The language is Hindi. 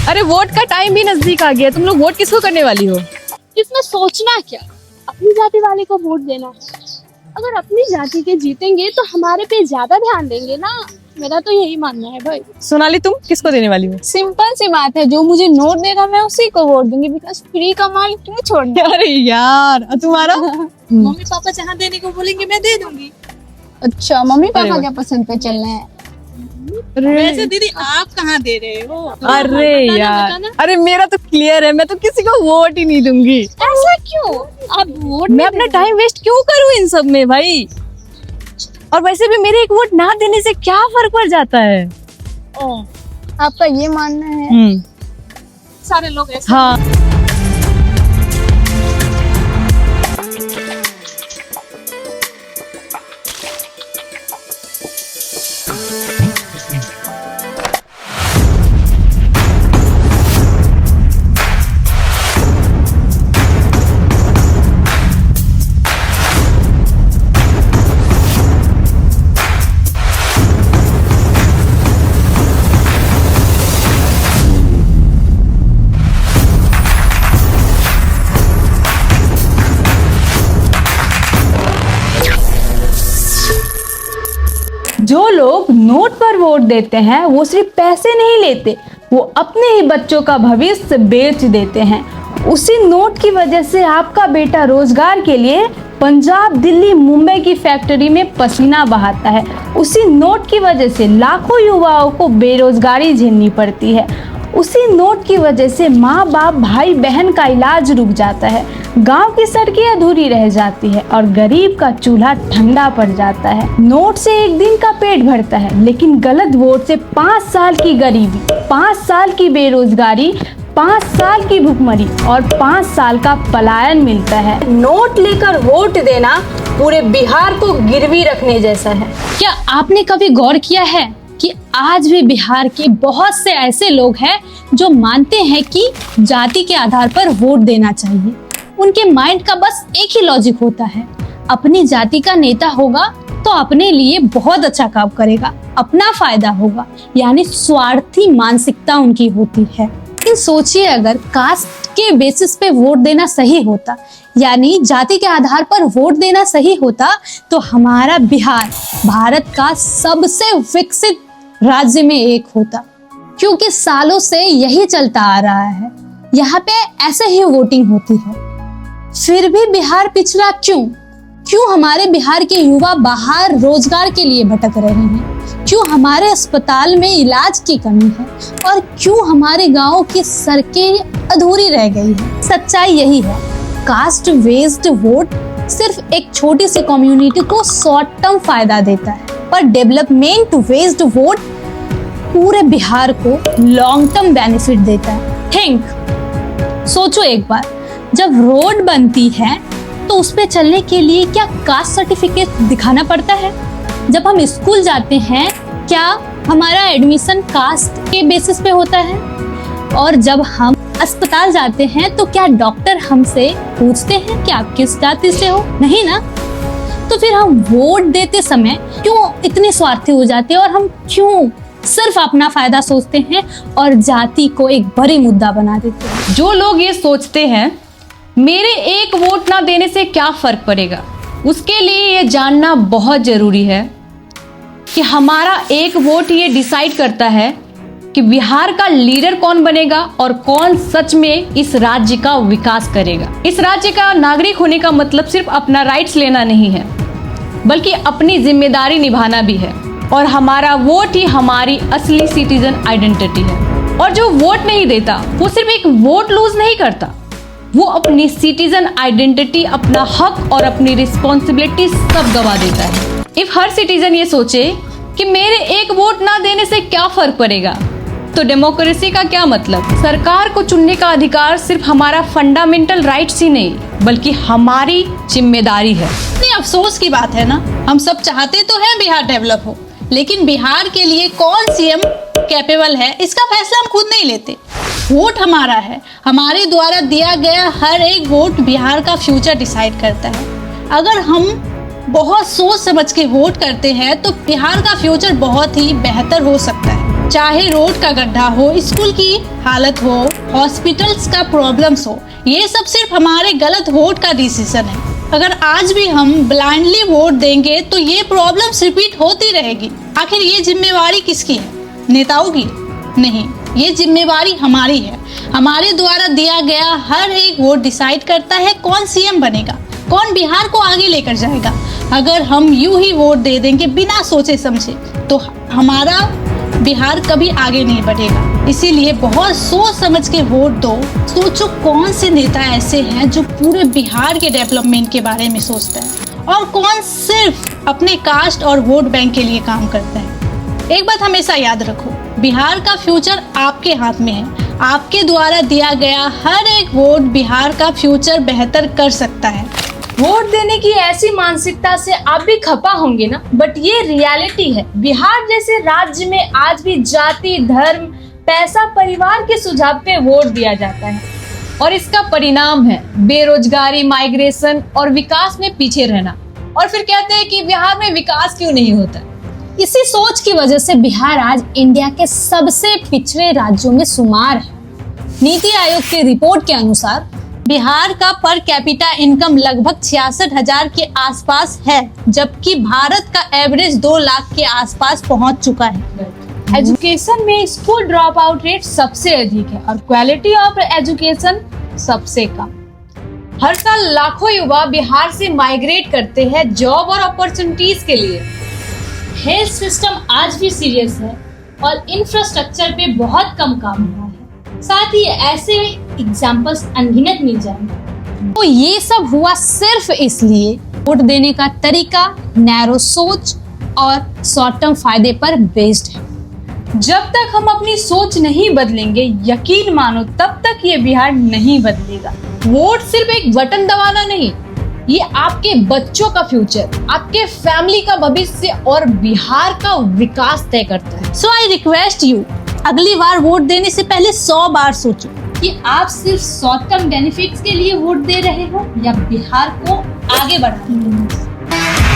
अरे वोट का टाइम भी नजदीक आ गया, तुम लोग वोट किसको करने वाली हो? इसमें सोचना क्या, अपनी जाति वाले को वोट देना। अगर अपनी जाति के जीतेंगे तो हमारे पे ज्यादा ध्यान देंगे ना, मेरा तो यही मानना है भाई। सोनाली तुम किसको देने वाली हो? सिंपल सी बात है, जो मुझे नोट देगा मैं उसी को वोट दूंगी, बिकॉज फ्री का माल क्यों छोड़ना। अरे यार, और तुम्हारा? मम्मी पापा जहाँ देने को बोलेंगे मैं दे दूंगी। अच्छा, मम्मी पापा क्या पसंद पे चलना है। वैसे दीदी आप कहाँ दे रहे हो? अरे यार, अरे मेरा तो क्लियर है, मैं तो किसी को वोट ही नहीं दूंगी। ऐसा क्यों? आप वोट मैं अपना टाइम वेस्ट क्यों करूँ इन सब में भाई? और वैसे भी मेरे एक वोट ना देने से क्या फर्क पड़ जाता है? आपका ये मानना है? सारे लोग ऐसे हाँ। जो लोग नोट पर वोट देते हैं वो सिर्फ पैसे नहीं लेते, वो अपने ही बच्चों का भविष्य बेच देते हैं। उसी नोट की वजह से आपका बेटा रोजगार के लिए पंजाब, दिल्ली, मुंबई की फैक्ट्री में पसीना बहाता है। उसी नोट की वजह से लाखों युवाओं को बेरोजगारी झेलनी पड़ती है। उसी नोट की वजह से माँ बाप, भाई बहन का इलाज रुक जाता है, गांव की सड़कें अधूरी रह जाती है और गरीब का चूल्हा ठंडा पड़ जाता है। नोट से एक दिन का पेट भरता है, लेकिन गलत वोट से 5 साल की गरीबी, 5 साल की बेरोजगारी, 5 साल की भुखमरी और 5 साल का पलायन मिलता है। नोट लेकर वोट देना पूरे बिहार को गिरवी रखने जैसा है। क्या आपने कभी गौर किया है कि आज भी बिहार के बहुत से ऐसे लोग हैं जो मानते हैं कि जाति के आधार पर वोट देना चाहिए। उनके माइंड का बस एक ही लॉजिक होता है, अपनी जाति का नेता होगा तो अपने लिए बहुत अच्छा काम करेगा, अपना फायदा होगा, यानी स्वार्थी मानसिकता उनकी होती है। लेकिन सोचिए, अगर कास्ट के बेसिस पे वोट देना सही होता, यानी जाति के आधार पर वोट देना सही होता, तो हमारा बिहार भारत का सबसे विकसित राज्य में एक होता, क्योंकि सालों से यही चलता आ रहा है। यहाँ पे ऐसे ही वोटिंग होती है। फिर भी बिहार पिछड़ा क्यों हमारे बिहार के युवा बाहर रोजगार के लिए भटक रहे हैं? क्यों हमारे अस्पताल में इलाज की कमी है? और क्यों हमारे गाँव की सड़कें अधूरी रह गई है? सच्चाई यही है, कास्ट बेस्ड वोट सिर्फ एक छोटी सी कम्युनिटी को शॉर्ट टर्म फायदा देता है, पर डेवलपमेंट बेस्ड वोट पूरे बिहार को लॉन्ग टर्म बेनिफिट देता है। सोचो एक बार, जब रोड बनती है तो उस पे चलने के लिए क्या कास्ट सर्टिफिकेट दिखाना पड़ता है? जब हम स्कूल जाते हैं क्या हमारा एडमिशन कास्ट के बेसिस पे होता है? और जब हम अस्पताल जाते हैं तो क्या डॉक्टर हमसे पूछते हैं कि आप किस जाति से हो? नहीं ना। तो फिर हम वोट देते समय क्यों इतने स्वार्थी हो जाते हैं और हम क्यों सिर्फ अपना फायदा सोचते हैं और जाति को एक बड़ी मुद्दा बना देते हैं? जो लोग ये सोचते हैं मेरे एक वोट ना देने से क्या फर्क पड़ेगा, उसके लिए ये जानना बहुत जरूरी है कि हमारा एक वोट ये डिसाइड करता है कि बिहार का लीडर कौन बनेगा और कौन सच में इस राज्य का विकास करेगा। इस राज्य का नागरिक होने का मतलब सिर्फ अपना राइट्स लेना नहीं है, बल्कि अपनी जिम्मेदारी निभाना भी है। और हमारा वोट ही हमारी असली सिटीजन आइडेंटिटी है। और जो वोट नहीं देता वो सिर्फ एक वोट लूज नहीं करता, वो अपनी सिटीजन आइडेंटिटी, अपना हक और अपनी रिस्पॉन्सिबिलिटी सब गवा देता है। इफ हर सिटीजन ये सोचे कि मेरे एक वोट ना देने से क्या फर्क पड़ेगा, तो डेमोक्रेसी का क्या मतलब? सरकार को चुनने का अधिकार सिर्फ हमारा फंडामेंटल राइट्स ही नहीं, बल्कि हमारी जिम्मेदारी है। इतनी अफसोस की बात है ना, हम सब चाहते तो हैं बिहार डेवलप हो, लेकिन बिहार के लिए कौन सीएम कैपेबल है इसका फैसला हम खुद नहीं लेते। वोट हमारा है, हमारे द्वारा दिया गया हर एक वोट बिहार का फ्यूचर डिसाइड करता है। अगर हम बहुत सोच समझ के वोट करते हैं तो बिहार का फ्यूचर बहुत ही बेहतर हो सकता है। चाहे रोड का गड्ढा हो, स्कूल की हालत हो, हॉस्पिटल्स का प्रॉब्लम्स हो, ये सब सिर्फ हमारे गलत वोट का डिसीजन है। अगर आज भी हम ब्लाइंडली वोट देंगे तो ये प्रॉब्लम्स रिपीट होती रहेगी। आखिर ये जिम्मेवारी किसकी है? नेताओं की? नहीं, ये जिम्मेवारी हमारी है। हमारे द्वारा दिया गया हर एक वोट डिसाइड करता है कौन सीएम बनेगा, कौन बिहार को आगे लेकर जाएगा। अगर हम यूं ही वोट दे देंगे बिना सोचे समझे तो हमारा बिहार कभी आगे नहीं बढ़ेगा। इसीलिए बहुत सोच समझ के वोट दो। सोचो कौन से नेता ऐसे हैं जो पूरे बिहार के डेवलपमेंट के बारे में सोचते हैं और कौन सिर्फ अपने कास्ट और वोट बैंक के लिए काम करते हैं। एक बात हमेशा याद रखो, बिहार का फ्यूचर आपके हाथ में है। आपके द्वारा दिया गया हर एक वोट बिहार का फ्यूचर बेहतर कर सकता है। वोट देने की ऐसी मानसिकता से आप भी खपा होंगे ना, बट ये रियलिटी है। बिहार जैसे राज्य में आज भी जाति, धर्म, पैसा, परिवार के सुझाव पे वोट दिया जाता है और इसका परिणाम है बेरोजगारी, माइग्रेशन और विकास में पीछे रहना। और फिर कहते हैं कि बिहार में विकास क्यों नहीं होता। इसी सोच की वजह से बिहार आज इंडिया के सबसे पिछड़े राज्यों में शुमार है। नीति आयोग की रिपोर्ट के अनुसार बिहार का पर कैपिटा इनकम लगभग 66,000 के आसपास है, जबकि भारत का एवरेज 2 लाख के आसपास पहुंच चुका है। एजुकेशन में स्कूल ड्रॉप आउट रेट सबसे अधिक है और क्वालिटी ऑफ एजुकेशन सबसे कम। हर साल लाखों युवा बिहार से माइग्रेट करते हैं जॉब और अपॉर्चुनिटीज के लिए। हेल्थ सिस्टम आज भी सीरियस है और इंफ्रास्ट्रक्चर पे बहुत कम काम हुआ है। साथ ही ऐसे एग्जाम्पल्स अनगिनत मिल जाएंगे। तो ये सब हुआ सिर्फ इसलिए वोट देने का तरीका नैरो सोच और शॉर्ट टर्म फायदे पर बेस्ड है। जब तक हम अपनी सोच नहीं बदलेंगे, यकीन मानो तब तक ये बिहार नहीं बदलेगा। वोट सिर्फ एक बटन दबाना नहीं, ये आपके बच्चों का फ्यूचर, आपके फैमिली का भविष्य और बिहार का विकास तय करता है। सो आई रिक्वेस्ट यू, अगली बार वोट देने से पहले 100 बार सोचो कि आप सिर्फ शॉर्ट टर्म बेनिफिट्स के लिए वोट दे रहे हो या बिहार को आगे बढ़ाने के लिए।